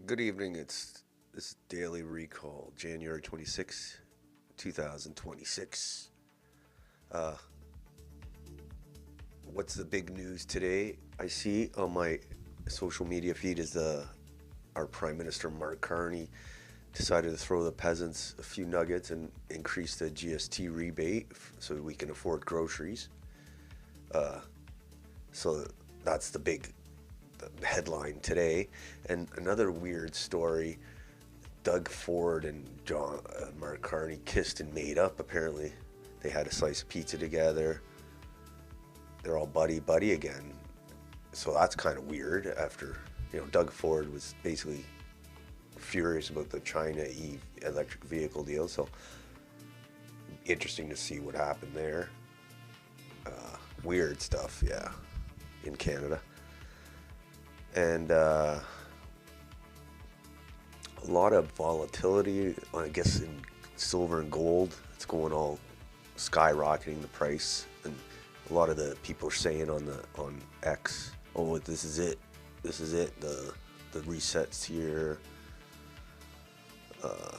Good evening. This daily recall, January 26, 2026. Uh, what's the big news today? I see on my social media feed is our Prime Minister Mark Carney decided to throw the peasants a few nuggets and increase the GST rebate so we can afford groceries. Uh, so that's the headline today. And another weird story: Doug Ford and Mark Carney kissed and made up. Apparently, they had a slice of pizza together. They're all buddy buddy again. So that's kind of weird. After Doug Ford was basically furious about the China electric vehicle deal. So interesting to see what happened there. Weird stuff, yeah, in Canada. And a lot of volatility, I guess, in silver and gold. It's going all skyrocketing the price, and a lot of the people are saying on X, "Oh, this is it. This is it. The resets here. Uh,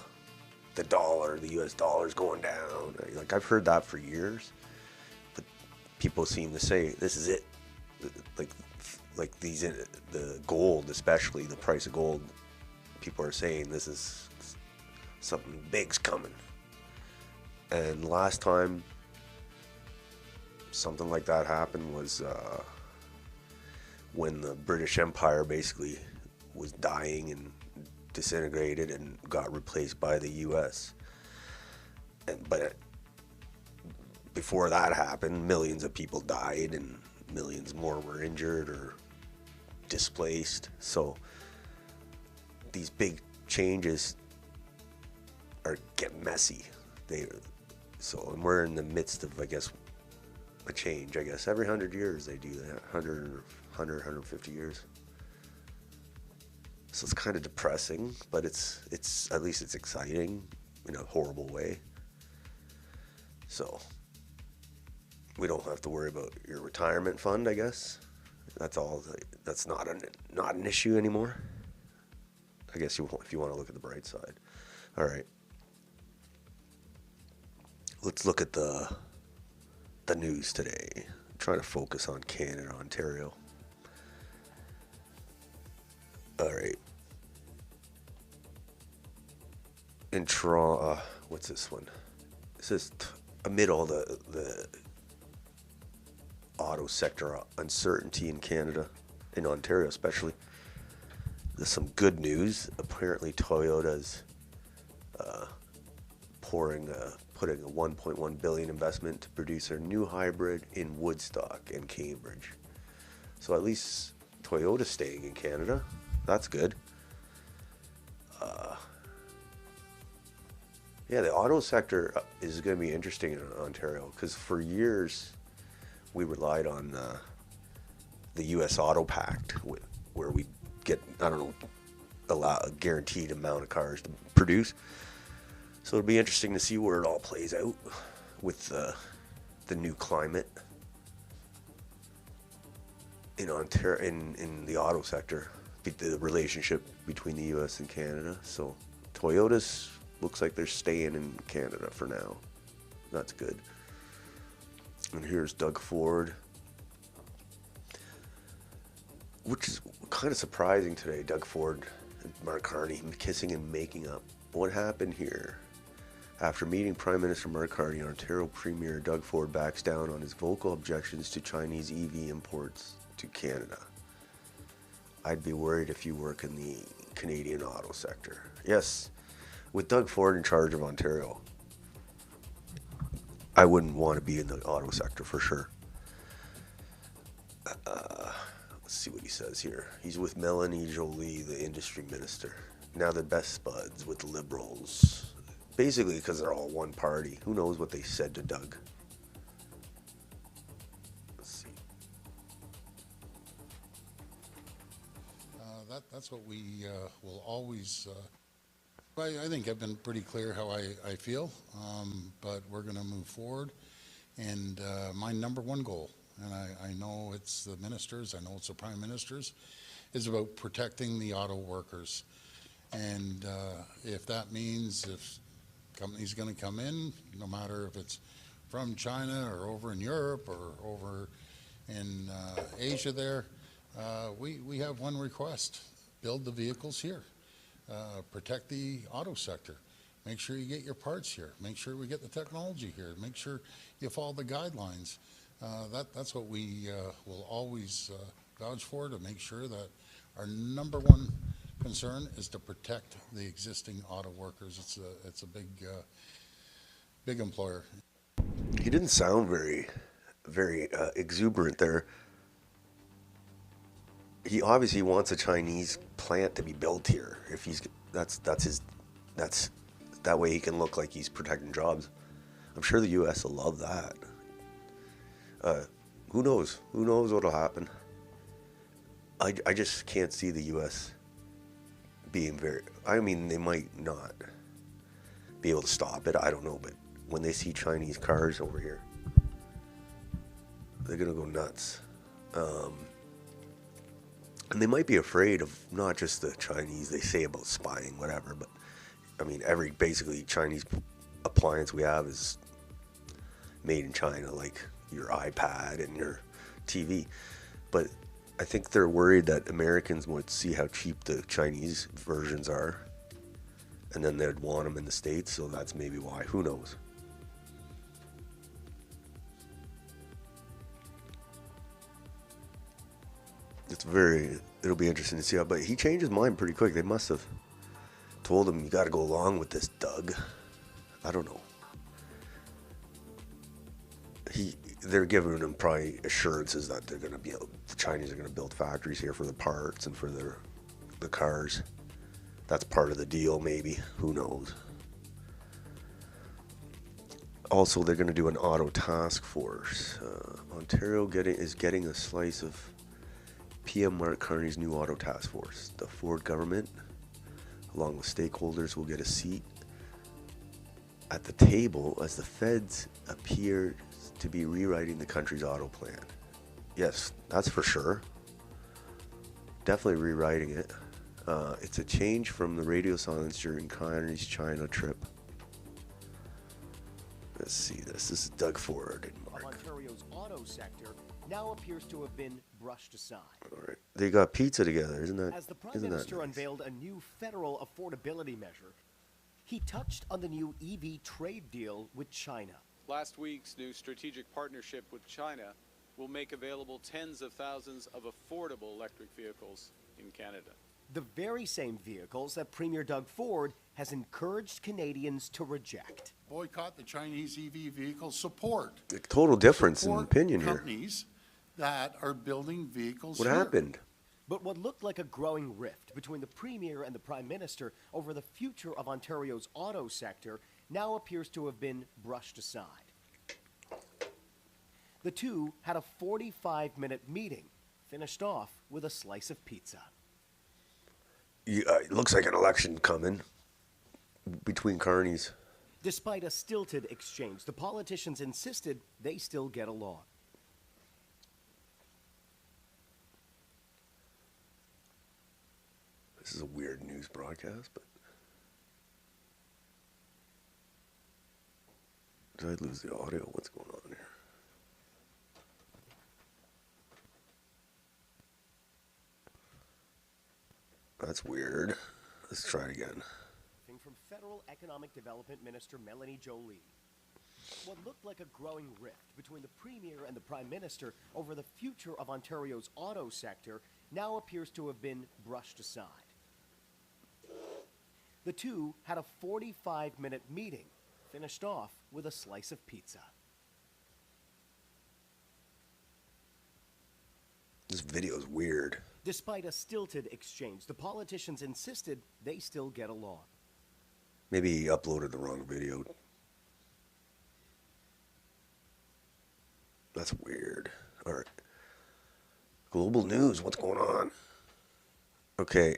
the dollar, the U.S. dollar is going down." Like I've heard that for years, but people seem to say this is it. Like the gold, especially the price of gold. People are saying this is something big's coming. And last time something like that happened was when the British Empire basically was dying and disintegrated and got replaced by the U.S. But before that happened, millions of people died and millions more were injured or displaced. So these big changes get messy. And we're in the midst of, I guess, a change. I guess every 100 years they do that, 150 years. So it's kind of depressing, but it's at least it's exciting in a horrible way. So we don't have to worry about your retirement fund, I guess. That's all. That's not an issue anymore. I guess if you want to look at the bright side. All right. Let's look at the news today. Try to focus on Canada, Ontario. All right. In Toronto, what's this one? This is amid all the auto sector uncertainty in Canada, in Ontario especially. There's some good news. Apparently, Toyota's putting a 1.1 billion investment to produce their new hybrid in Woodstock and Cambridge. So at least Toyota's staying in Canada. That's good. Yeah, the auto sector is going to be interesting in Ontario because for years we relied on the U.S. Auto Pact, where we get, I don't know, a guaranteed amount of cars to produce. So it'll be interesting to see where it all plays out with the new climate in Ontario, in the auto sector, the relationship between the U.S. and Canada. So Toyota's looks like they're staying in Canada for now. That's good. And here's Doug Ford, which is kind of surprising today. Doug Ford and Mark Carney kissing and making up. What happened here? After meeting Prime Minister Mark Carney, Ontario Premier Doug Ford backs down on his vocal objections to Chinese EV imports to Canada. I'd be worried if you work in the Canadian auto sector. Yes, with Doug Ford in charge of Ontario, I wouldn't want to be in the auto sector for sure. Let's see what he says here. He's with Melanie Joly, the industry minister. Now they're best buds with the Liberals. Basically because they're all one party. Who knows what they said to Doug? Let's see. That's what we will always. I think I've been pretty clear how I feel, but we're going to move forward. And my number one goal, and I know it's the ministers, I know it's the prime ministers, is about protecting the auto workers. And if that means if company's going to come in, no matter if it's from China or over in Europe or over in Asia there, we have one request: build the vehicles here, protect the auto sector, make sure you get your parts here, make sure we get the technology here, make sure you follow the guidelines. That's what we will always vouch for, to make sure that our number one concern is to protect the existing auto workers. It's a big employer. He didn't sound very exuberant there. He obviously wants a Chinese plant to be built here. If he's that's that way he can look like he's protecting jobs. I'm sure the U.S. will love that. Who knows? Who knows what'll happen? I just can't see the U.S. being very. I mean, they might not be able to stop it. I don't know, but when they see Chinese cars over here, they're gonna go nuts. And they might be afraid of not just the Chinese. They say about spying, whatever, but I mean, every basically Chinese appliance we have is made in China, like your iPad and your TV. But I think they're worried that Americans would see how cheap the Chinese versions are, and then they'd want them in the States, so that's maybe why. Who knows? It'll be interesting to see how, but he changed his mind pretty quick. They must have told him, you got to go along with this, Doug. I don't know. They're giving him probably assurances that the Chinese are going to build factories here for the parts and for the cars. That's part of the deal, maybe. Who knows? Also, they're going to do an auto task force. Ontario is getting a slice of PM Mark Carney's new auto task force. The Ford government, along with stakeholders, will get a seat at the table as the feds appear to be rewriting the country's auto plan. Yes, that's for sure. Definitely rewriting it. It's a change from the radio silence during Carney's China trip. Let's see this. This is Doug Ford and Mark. Ontario's auto sector now appears to have been brushed aside. All right. They got pizza together, isn't that? As the Prime isn't Minister that nice? unveiled a new federal affordability measure, he touched on the new EV trade deal with China. Last week's new strategic partnership with China will make available tens of thousands of affordable electric vehicles in Canada. The very same vehicles that Premier Doug Ford has encouraged Canadians to reject. Boycott the Chinese EV vehicles. Support. A total difference in Support opinion here. companies that are building vehicles What here. happened? But what looked like a growing rift between the Premier and the Prime Minister over the future of Ontario's auto sector now appears to have been brushed aside. The two had a 45-minute meeting, finished off with a slice of pizza. It looks like an election coming between Carneys. Despite a stilted exchange, the politicians insisted they still get along. This is a weird news broadcast, but did I lose the audio? What's going on here? That's weird. Let's try it again. From Federal Economic Development Minister Melanie Joly. What looked like a growing rift between the Premier and the Prime Minister over the future of Ontario's auto sector now appears to have been brushed aside. The two had a 45-minute meeting, finished off with a slice of pizza. This video is weird. Despite a stilted exchange, the politicians insisted they still get along. Maybe he uploaded the wrong video. That's weird. All right. Global news. What's going on? Okay.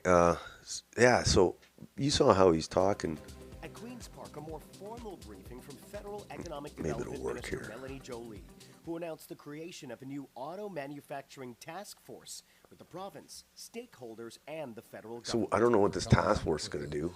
Yeah. So you saw how he's talking. At Queen's Park, a more formal briefing from Federal Economic Maybe it'll Development work Minister here. Melanie Joly, who announced the creation of a new auto manufacturing task force with the province, stakeholders, and the federal government. So I don't know what this Coming task up force is with going to do.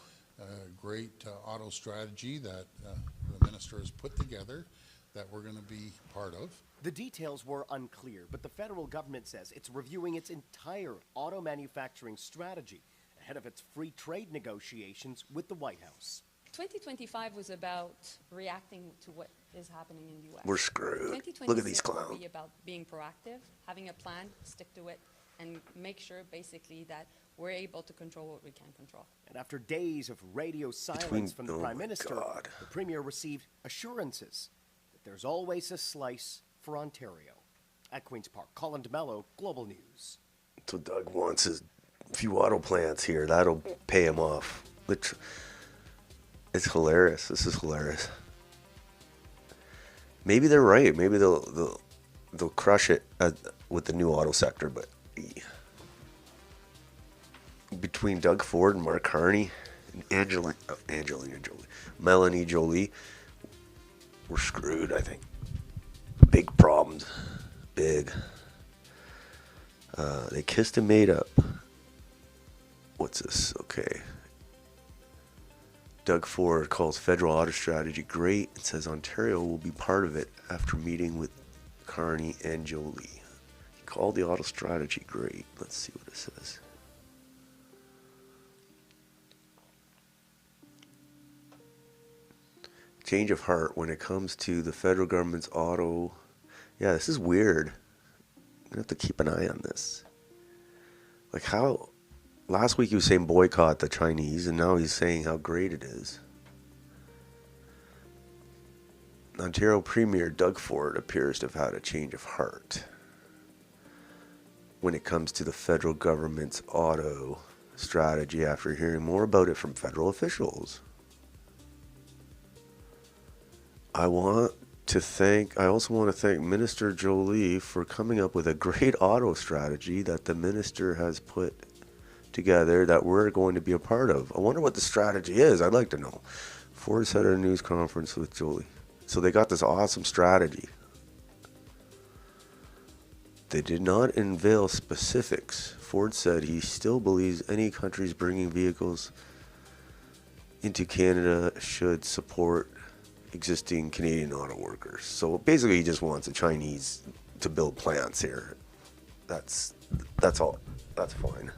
Great auto strategy that the minister has put together that we're going to be part of. The details were unclear, but the federal government says it's reviewing its entire auto manufacturing strategy ahead of its free trade negotiations with the White House. 2025 was about reacting to what is happening in the U.S. We're screwed. 2026 Look at these will clowns. be about being proactive, having a plan, stick to it, and make sure basically that we're able to control what we can control. And after days of radio silence from the oh Prime my Minister, God. the Premier received assurances that there's always a slice for Ontario. At Queen's Park, Colin DeMello, Global News. So Doug wants his few auto plants here. That'll pay him off. It's hilarious. This is hilarious. Maybe they're right. Maybe they'll crush it with the new auto sector. But between Doug Ford and Mark Carney and Melanie Jolie, we're screwed, I think. Big problems. Big. They kissed and made up. What's this? Okay. Doug Ford calls federal auto strategy great and says Ontario will be part of it after meeting with Carney and Jolie. He called the auto strategy great. Let's see what it says. Change of heart when it comes to the federal government's auto. Yeah, this is weird. I'm going to have to keep an eye on this. Like how... Last week he was saying boycott the Chinese, and now he's saying how great it is. Ontario Premier Doug Ford appears to have had a change of heart when it comes to the federal government's auto strategy after hearing more about it from federal officials. I also want to thank Minister Jolie for coming up with a great auto strategy that the minister has put together that we're going to be a part of. I wonder what the strategy is. I'd like to know. Ford said at a news conference with Jolie. So they got this awesome strategy. They did not unveil specifics. Ford said he still believes any countries bringing vehicles into Canada should support existing Canadian auto workers. So basically he just wants the Chinese to build plants here. That's all. That's fine.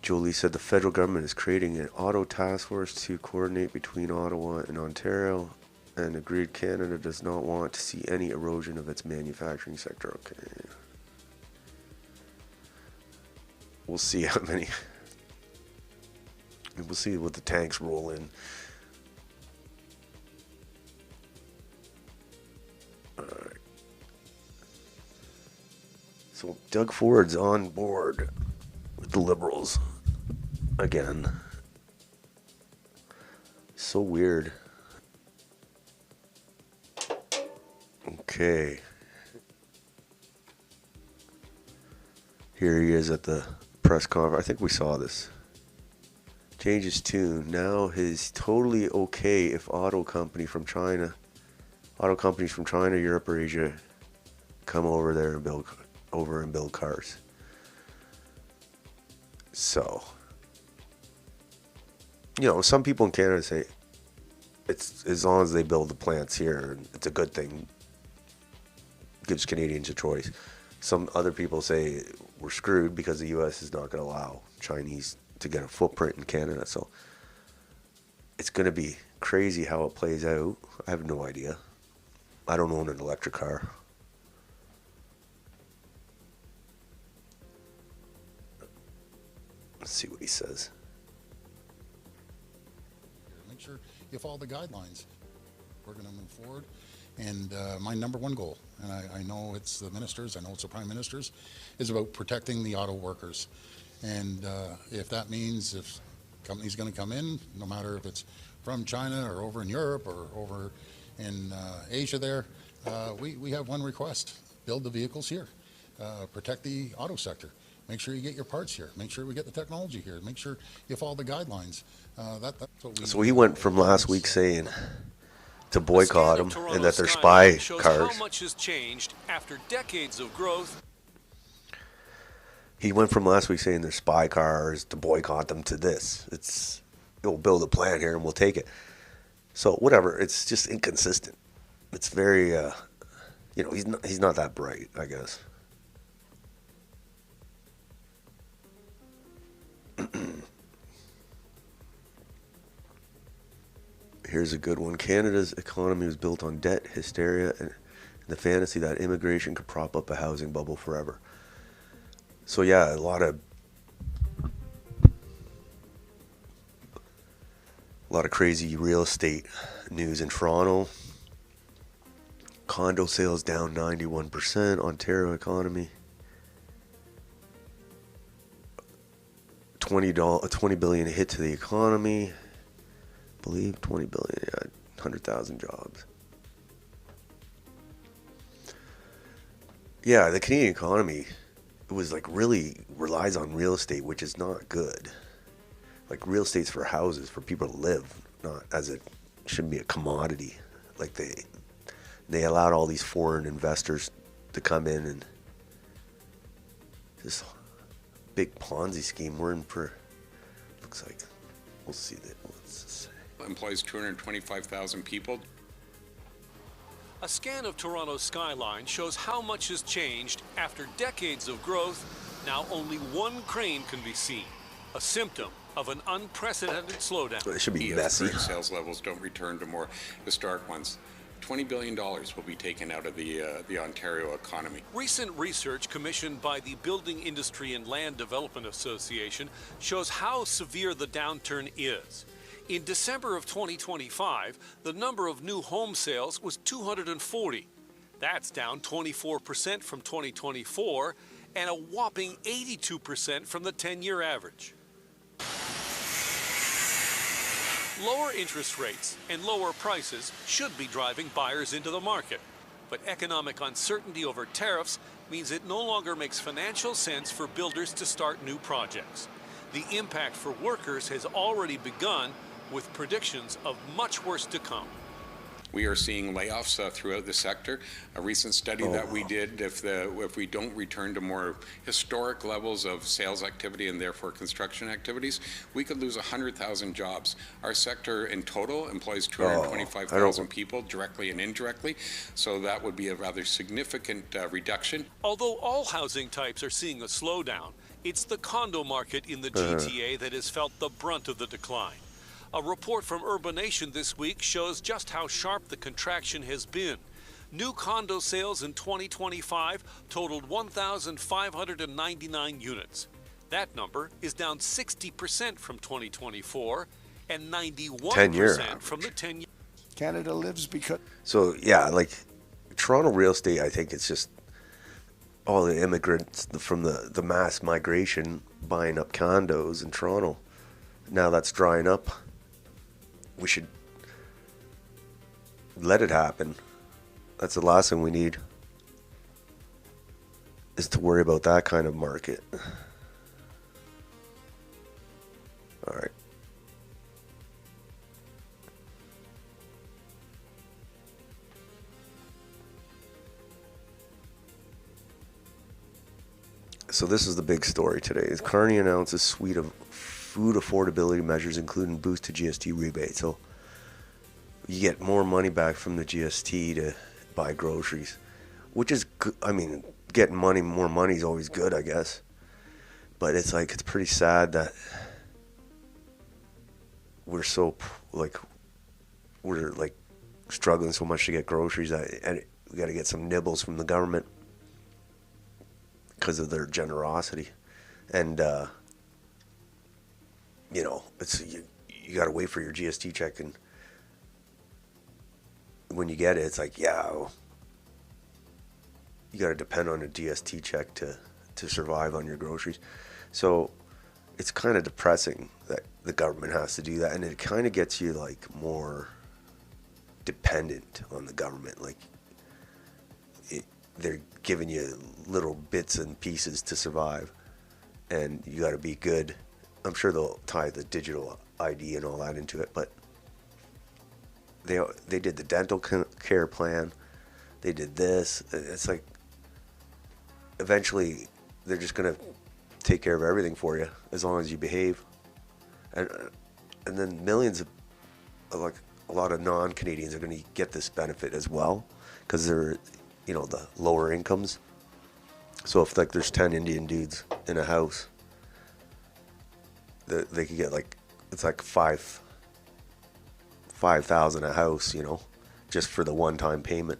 Jolie said the federal government is creating an auto task force to coordinate between Ottawa and Ontario, and agreed Canada does not want to see any erosion of its manufacturing sector. Okay. We'll see how many. We'll see what the tanks roll in. Alright. So Doug Ford's on board with the Liberals again. So weird. Okay. Here he is at the press conference. I think we saw this. Change his tune. Now he's totally okay if auto companies from China, Europe, or Asia come over there and build cars. So, some people in Canada say it's as long as they build the plants here, it's a good thing. Gives Canadians a choice. Some other people say we're screwed because the U.S. is not going to allow Chinese to get a footprint in Canada. So it's going to be crazy how it plays out. I have no idea. I don't own an electric car. Let's see what he says. Make sure you follow the guidelines. We're going to move forward. And my number one goal, and I know it's the ministers, I know it's the prime ministers, is about protecting the auto workers. And if that means if company's going to come in, no matter if it's from China or over in Europe or over in Asia there, we have one request: build the vehicles here, protect the auto sector. Make sure you get your parts here. Make sure we get the technology here. Make sure you follow the guidelines. That's what we. So he went from last week saying to A boycott scan of them and Toronto's that they're skyline spy shows cars. how much has changed after decades of growth. He went from last week saying they're spy cars to boycott them to this. We'll build a plan here and we'll take it. So whatever. It's just inconsistent. It's very, he's not that bright, I guess. Here's a good one. Canada's economy was built on debt, hysteria, and the fantasy that immigration could prop up a housing bubble forever. So yeah, a lot of crazy real estate news in Toronto. Condo sales down 91%. Ontario economy. $20 billion hit to the economy. I believe 20 billion, 100,000 jobs. Yeah, the Canadian economy, it was like really relies on real estate, which is not good. Like real estate's for houses, for people to live, not as it shouldn't be a commodity. Like they allowed all these foreign investors to come in and this big Ponzi scheme we're in for. Looks like we'll see that. What's this say? Employs 225,000 people. A scan of Toronto's skyline shows how much has changed after decades of growth. Now only one crane can be seen, a symptom of an unprecedented slowdown. It should be If messy. current sales levels don't return to more historic ones, $20 billion will be taken out of the Ontario economy. Recent research commissioned by the Building Industry and Land Development Association shows how severe the downturn is. In December of 2025, the number of new home sales was 240. That's down 24% from 2024 and a whopping 82% from the 10-year average. Lower interest rates and lower prices should be driving buyers into the market. But economic uncertainty over tariffs means it no longer makes financial sense for builders to start new projects. The impact for workers has already begun, with predictions of much worse to come. We are seeing layoffs throughout the sector. A recent study that we did, if we don't return to more historic levels of sales activity and therefore construction activities, we could lose 100,000 jobs. Our sector in total employs 225,000 people directly and indirectly, so that would be a rather significant reduction. Although all housing types are seeing a slowdown, it's the condo market in the GTA that has felt the brunt of the decline. A report from Urbanation this week shows just how sharp the contraction has been. New condo sales in 2025 totaled 1,599 units. That number is down 60% from 2024 and 91% from the 10-year. Canada lives because... So, yeah, like Toronto real estate, I think it's just all the immigrants from the mass migration buying up condos in Toronto. Now that's drying up. We should let it happen. That's the last thing we need, is to worry about that kind of market. All right. So this is the big story today. Carney announced a suite of food affordability measures, including boost to GST rebate. So you get more money back from the GST to buy groceries, which is good. I mean, getting more money is always good, I guess. But it's pretty sad that we're struggling so much to get groceries and we got to get some nibbles from the government because of their generosity. And it's you got to wait for your GST check, and when you get it, it's like, you got to depend on a GST check to survive on your groceries. So it's kind of depressing that the government has to do that, and it kind of gets you more dependent on the government. They're giving you little bits and pieces to survive. and you got to be good. I'm sure they'll tie the digital ID and all that into it, but they did the dental care plan. They did this. It's like eventually they're just gonna take care of everything for you as long as you behave, and then millions of like a lot of non-Canadians are gonna get this benefit as well because they're the lower incomes. So if like there's 10 Indian dudes in a house, they could get like it's like 5,000 a house, just for the one-time payment.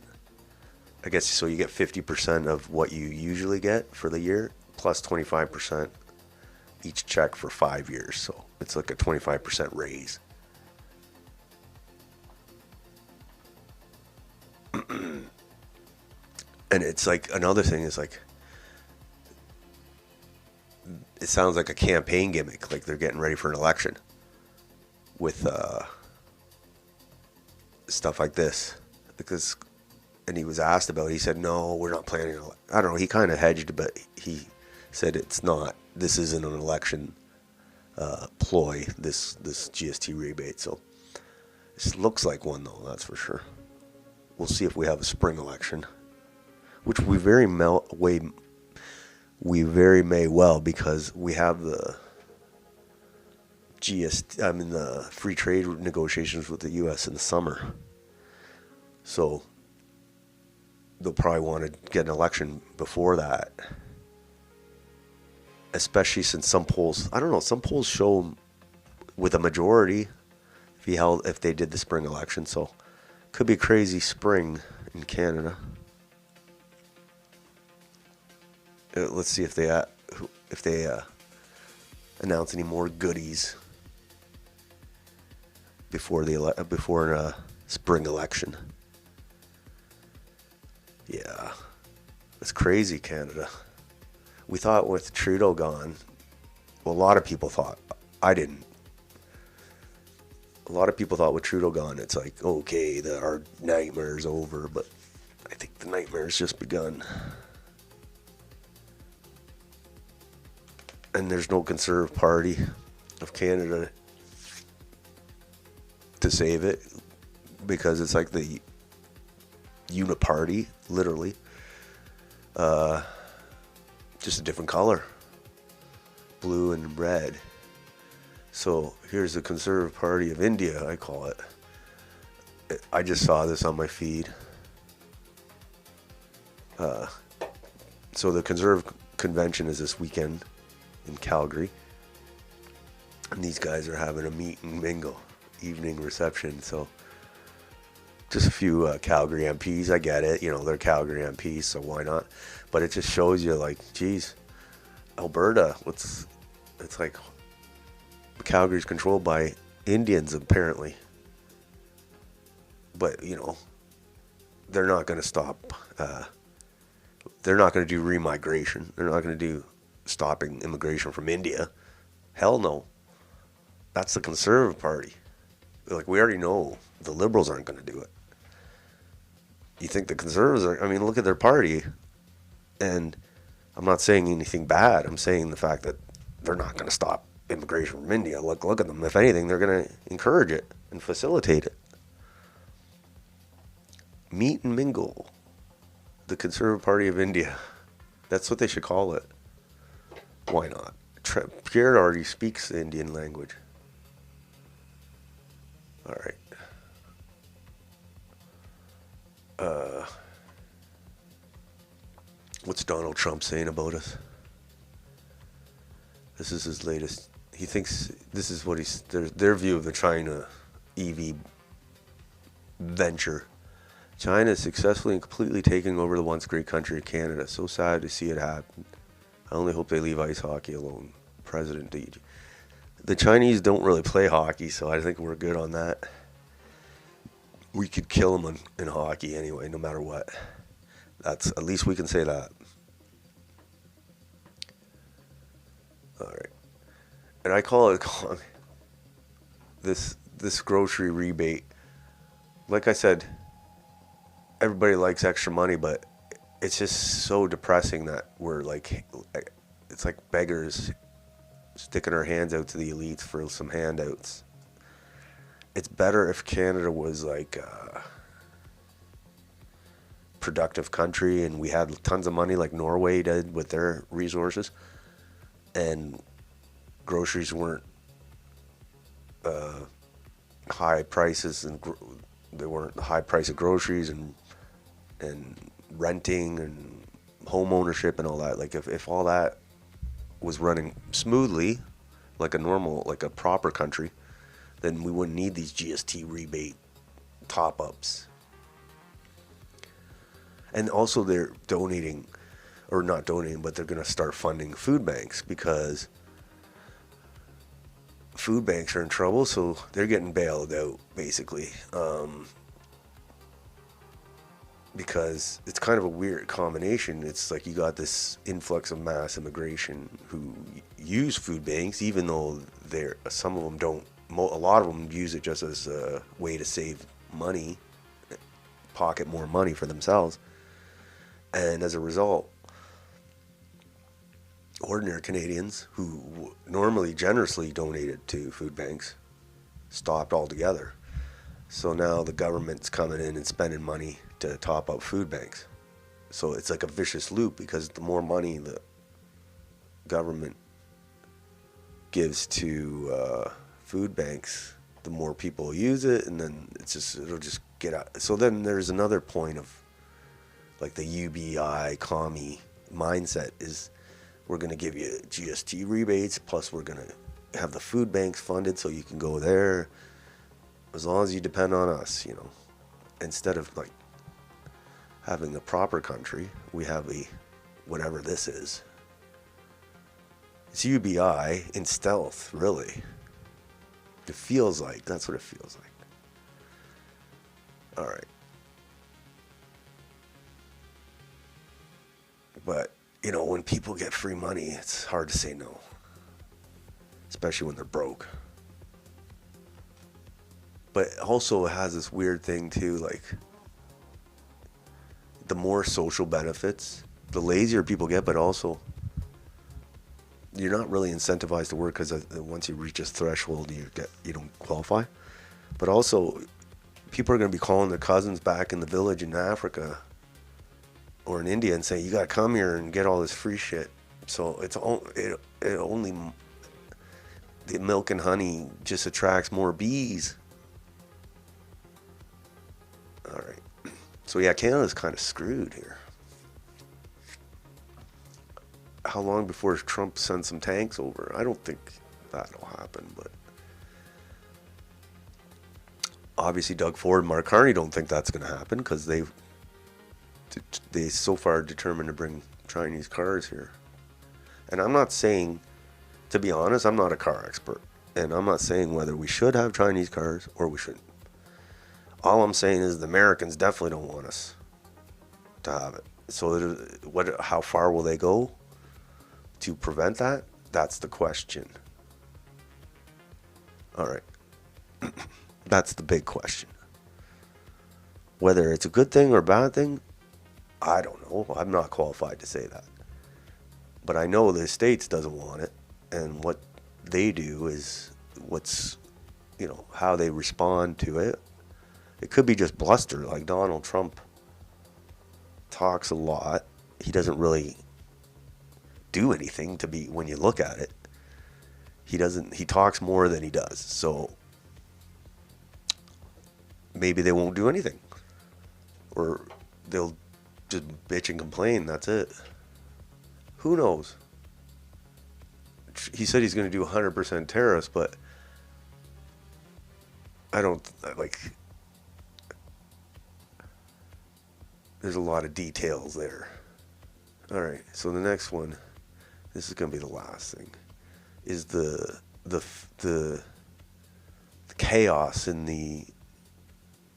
I guess so you get 50% of what you usually get for the year, plus 25% each check for 5 years. So it's like a 25% raise. And it's like another thing is like, it sounds like a campaign gimmick, like they're getting ready for an election with stuff like this. Because, and he was asked about it, he said, no, we're not planning on, I don't know, he kind of hedged, but he said it's not, this isn't an election ploy, this GST rebate. So this looks like one though, that's for sure. We'll see if we have a spring election, which we very may well, because we have the the free trade negotiations with the U.S. in the summer. So they'll probably want to get an election before that, especially since some polls, I don't know, some polls show with a majority if they did the spring election. So could be a crazy spring in Canada. Let's see if they announce any more goodies before a spring election. Yeah, it's crazy, Canada. We thought with Trudeau gone, well, a lot of people thought. I didn't. A lot of people thought with Trudeau gone, it's like, okay, our nightmare's over, but I think the nightmare's just begun. And there's no Conservative Party of Canada to save it, because it's like the uniparty, literally. Just a different color. Blue and red. So here's the Conservative Party of India, I call it. I just saw this on my feed. So the Conservative Convention is this weekend in Calgary. And these guys are having a meet and mingle evening reception. So just a few Calgary MPs. I get it. They're Calgary MPs, so why not? But it just shows you, like, geez, Alberta, it's like Calgary's controlled by Indians, apparently. But, they're not going to stop. They're not going to do remigration. They're not going to do stopping immigration from India. Hell no. That's the Conservative Party. Like, we already know the Liberals aren't going to do it. You think the Conservatives are? I mean, look at their party. And I'm not saying anything bad. I'm saying the fact that they're not going to stop immigration from India. Look at them. If anything, they're going to encourage it and facilitate it. Meet and mingle. The Conservative Party of India. That's what they should call it. Why not? Pierre already speaks the Indian language. All right. What's Donald Trump saying about us? This is his latest. He thinks this is what their view of the China EV venture. China is successfully and completely taking over the once great country of Canada. So sad to see it happen. I only hope they leave ice hockey alone. President DG. The Chinese don't really play hockey, so I think we're good on that. We could kill them in hockey anyway, no matter what. That's, at least we can say that. All right. And I call it this grocery rebate. Like I said, everybody likes extra money, but it's just so depressing that we're like, it's like beggars sticking our hands out to the elites for some handouts. It's better if Canada was like a productive country and we had tons of money like Norway did with their resources, and groceries weren't high prices, and they weren't the high price of groceries and renting and home ownership and all that. Like if all that was running smoothly, like a proper country, then we wouldn't need these GST rebate top-ups. And also they're donating, or not donating, but they're going to start funding food banks, because food banks are in trouble, so they're getting bailed out, basically. Because it's kind of a weird combination. It's like you got this influx of mass immigration who use food banks, even though some of them don't. A lot of them use it just as a way to save money, pocket more money for themselves. And as a result, ordinary Canadians who normally generously donated to food banks stopped altogether. So now the government's coming in and spending money to top up food banks. So it's like a vicious loop, because the more money the government gives to food banks, the more people use it, and then it'll just get out. So then there's another point of like the UBI commie mindset is, we're going to give you GST rebates, plus we're going to have the food banks funded so you can go there as long as you depend on us, instead of like having a proper country, we have whatever this is. It's UBI in stealth, really. It feels like, that's what it feels like. All right. But, when people get free money, it's hard to say no. Especially when they're broke. But also it has this weird thing too, like the more social benefits, the lazier people get, but also you're not really incentivized to work, because once you reach a threshold, you don't qualify. But also, people are going to be calling their cousins back in the village in Africa or in India and saying, you got to come here and get all this free shit. So it only, the milk and honey just attracts more bees. All right. So yeah, Canada's kind of screwed here. How long before Trump sends some tanks over? I don't think that'll happen, but obviously Doug Ford and Mark Carney don't think that's going to happen, because they so far determined to bring Chinese cars here. And I'm not saying, to be honest, I'm not a car expert, and I'm not saying whether we should have Chinese cars or we shouldn't. All I'm saying is the Americans definitely don't want us to have it. So how far will they go to prevent that? That's the question. All right. That's the big question. Whether it's a good thing or a bad thing, I don't know. I'm not qualified to say that. But I know the States doesn't want it, and what they do is how they respond to it. It could be just bluster, like Donald Trump talks a lot. He doesn't really do anything when you look at it. He talks more than he does. So maybe they won't do anything. Or they'll just bitch and complain, that's it. Who knows? He said he's going to do 100% tariffs, but I don't, there's a lot of details there. All right, so the next one, this is going to be the last thing, is the chaos in the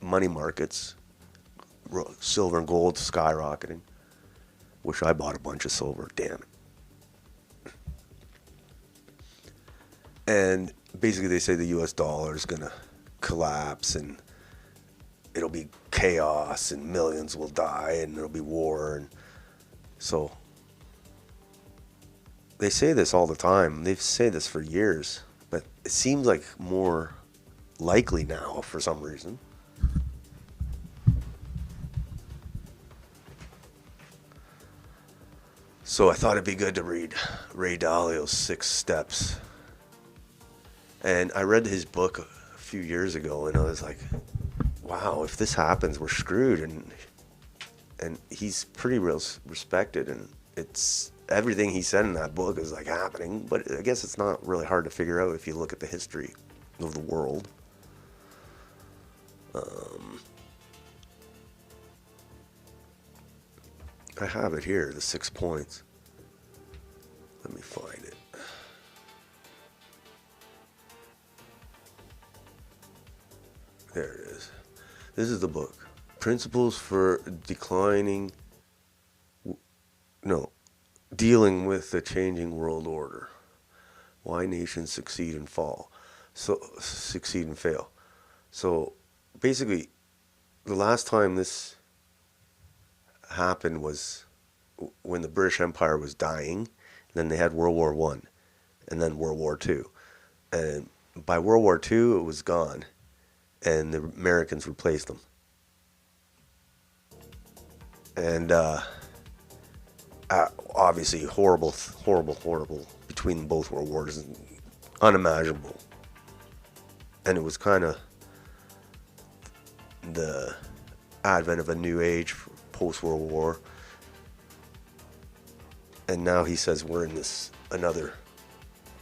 money markets. Silver and gold skyrocketing. Wish I bought a bunch of silver, damn it. And basically they say the US dollar is going to collapse and it'll be chaos and millions will die and there'll be war. And so they say this all the time. They say this for years, but it seems like more likely now for some reason. So I thought it'd be good to read Ray Dalio's 6 Steps. And I read his book a few years ago, and I was like, wow, if this happens, we're screwed. And he's pretty real respected, and it's everything he said in that book is like happening, but I guess it's not really hard to figure out if you look at the history of the world. I have it here, the 6 points. Let me find it. There it is. This is the book. Principles for Dealing with the Changing World Order. Why nations succeed and fail. So basically, the last time this happened was when the British Empire was dying. Then they had World War I, and then World War II. And by World War II, it was gone, and the Americans replaced them. And obviously horrible between both world wars, unimaginable. And it was kind of the advent of a new age post-World War. And now he says we're in this another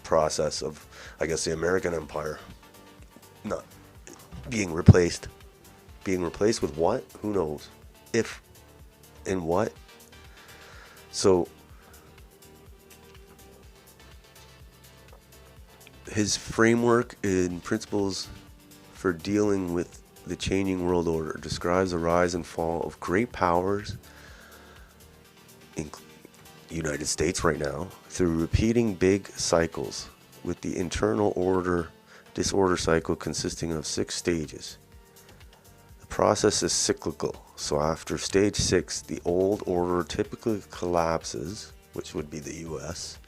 process of, I guess, the American Empire not being replaced. Being replaced with what? Who knows? If and what? So his framework and principles for dealing with the changing world order describes the rise and fall of great powers in United States right now through repeating big cycles, with the internal disorder cycle consisting of 6 stages. The process is cyclical, so after stage 6, the old order typically collapses, which would be the US,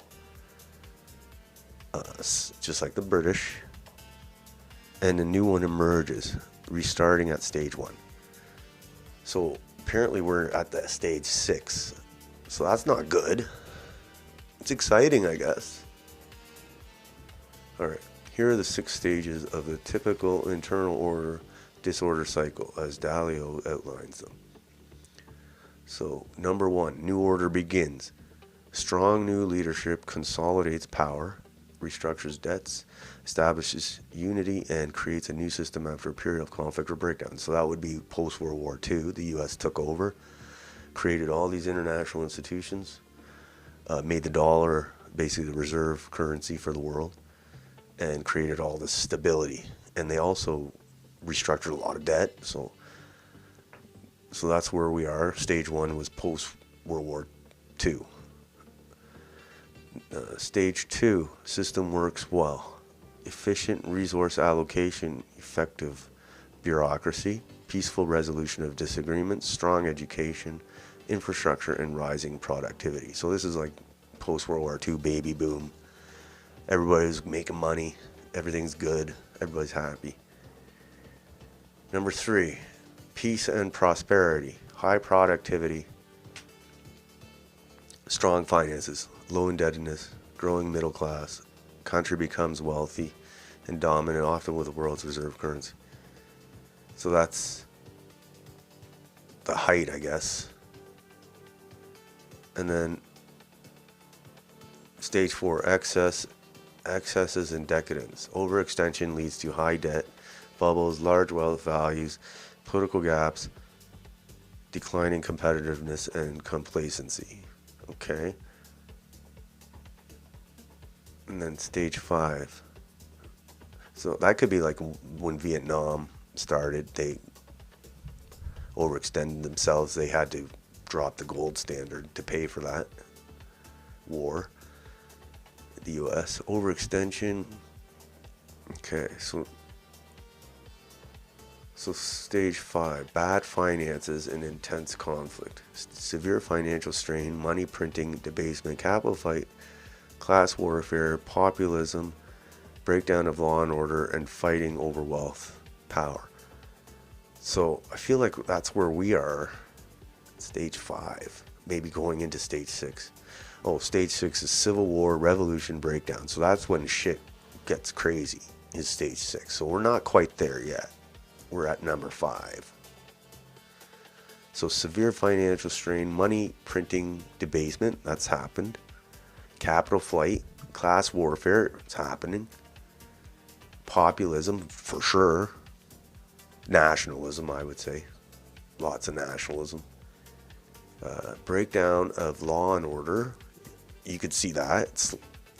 just like the British, and a new one emerges, restarting at stage 1. So apparently we're at that stage 6. So that's not good. It's exciting, I guess. Alright, here are the 6 stages of the typical internal order disorder cycle as Dalio outlines them. So, number 1, new order begins. Strong new leadership consolidates power, restructures debts, establishes unity, and creates a new system after a period of conflict or breakdown. So that would be post-World War II. The U.S. took over, created all these international institutions, made the dollar basically the reserve currency for the world, and created all this stability. And they also restructured a lot of debt. So that's where we are. Stage 1 was post-World War II. Stage 2, system works well. Efficient resource allocation, effective bureaucracy, peaceful resolution of disagreements, strong education, infrastructure, and rising productivity. So this is like post-World War II baby boom. Everybody's making money. Everything's good. Everybody's happy. Number 3, peace and prosperity, high productivity, strong finances, low indebtedness, growing middle class. Country becomes wealthy and dominant, often with the world's reserve currency. So that's the height, I guess. And then stage 4, excesses and decadence. Overextension leads to high debt, bubbles, large wealth values, political gaps, declining competitiveness, and complacency. Okay. And then stage 5. So that could be like when Vietnam started, they overextended themselves. They had to drop the gold standard to pay for that war. The US overextension. Okay, so stage 5, bad finances and intense conflict, severe financial strain, money printing, debasement, capital fight, class warfare, populism, breakdown of law and order, and fighting over wealth, power. So I feel like that's where we are, stage 5, maybe going into stage 6. Oh, stage 6 is civil war, revolution, breakdown. So that's when shit gets crazy, is stage 6. So we're not quite there yet. We're at number 5. So severe financial strain, money printing debasement, that's happened. Capital flight, class warfare, it's happening. Populism, for sure. Nationalism, I would say. Lots of nationalism. Breakdown of law and order. You could see that. It's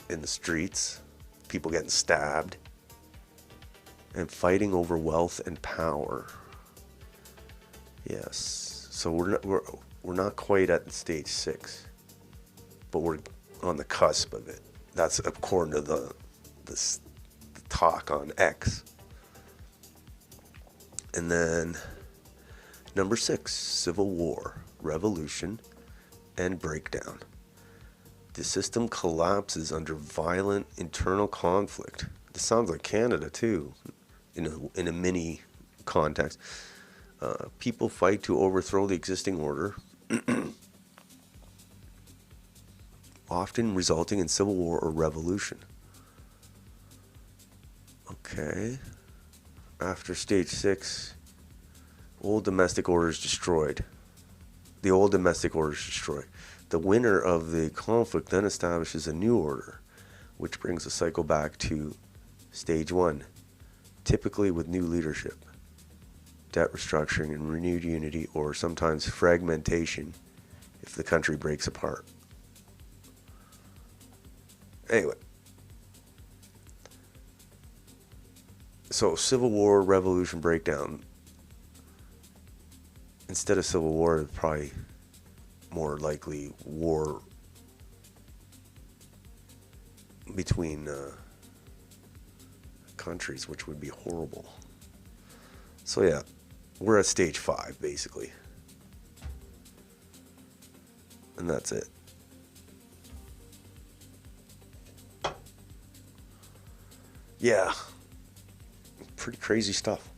in the streets. People getting stabbed. And fighting over wealth and power. Yes. So we're not quite at stage 6. But we're on the cusp of it. That's according to the talk on X. And then number 6, civil war, revolution, and breakdown. The system collapses under violent internal conflict. This sounds like Canada too, in a mini context. People fight to overthrow the existing order, often resulting in civil war or revolution. Okay. After stage 6, old domestic order is destroyed. The old domestic order is destroyed. The winner of the conflict then establishes a new order, which brings the cycle back to stage 1, typically with new leadership, debt restructuring and renewed unity, or sometimes fragmentation if the country breaks apart. Anyway. So, civil war, revolution, breakdown. Instead of civil war, probably more likely war between countries, which would be horrible. So yeah, we're at stage 5, basically. And that's it. Yeah. Pretty crazy stuff.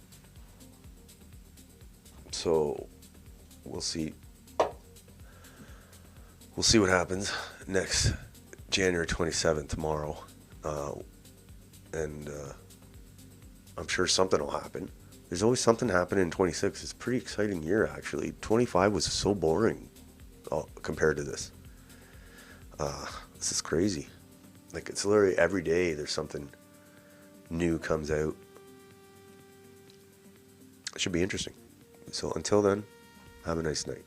So we'll see what happens next January 27th, tomorrow. And I'm sure something will happen. There's always something happening in 26. It's a pretty exciting year, actually. 25 was so boring compared to this. This is crazy. Like, it's literally every day there's something new comes out. It should be interesting. So until then, have a nice night.